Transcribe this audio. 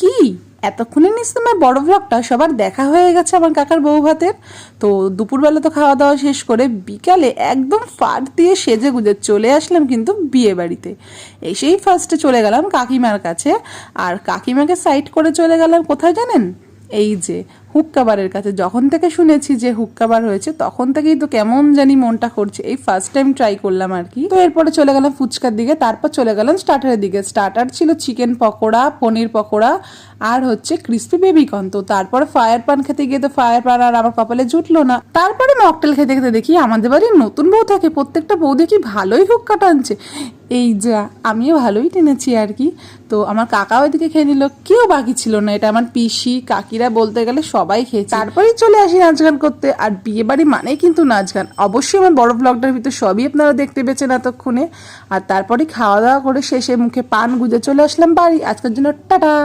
কি এতক্ষণে নিশ্চয় আমার বড় ব্লগটা সবার দেখা হয়ে গেছে আমার কাকার বউ ভাতের। তো দুপুরবেলা তো খাওয়া দাওয়া শেষ করে বিকালে একদম ফাট দিয়ে সেজে গুজে চলে আসলাম কিন্তু বিয়ে বাড়িতে। এসেই ফার্স্টে চলে গেলাম কাকিমার কাছে, আর কাকিমাকে সাইড করে চলে গেলাম কোথায় জানেন? এই যে হুক্কাবারের কাছে। যখন থেকে শুনেছি যে হুক্কাবার হয়েছে তখন থেকেই তো কেমন জানি মনটা করছে, এই ফার্স্ট টাইম ট্রাই করলাম আর কি। তো এরপরে চলে গেলাম ফুচকার দিকে, তারপর চলে গেলাম স্টার্টারের দিকে। স্টার্টার ছিল চিকেন পকোড়া, পনির পকোড়া, আর হচ্ছে ক্রিস্পি বেবিকর্ন। তো তারপরে ফায়ার পান খেতে গিয়ে তো ফায়ার পান আর আমার কপালে জুটলো না। তারপরে মকটেল খেতে খেতে দেখি আমাদের বাড়ির নতুন বউ থাকে, প্রত্যেকটা বউ দেখি ভালোই হুক্কা টানছে। এই যা, আমিও ভালোই টেনেছি আর কি। তো আমার কাকাও এদিকে খেয়ে নিল, কেউ বাকি ছিল না। এটা আমার পিসি কাকিরা বলতে গেলে সবাই খেয়েছে। তারপরেই চলে আসি নাচ গান করতে। আর বিয়ে বাড়ি মানেই কিন্তু নাচ গান। অবশ্যই আমার বড় ব্লগটার ভিতর সবই আপনারা দেখতে পেয়েছেন এতক্ষণে। আর তারপরে খাওয়া দাওয়া করে শেষে মুখে পান গুঁজে চলে আসলাম বাড়ি। আজকের জন্য টাটা।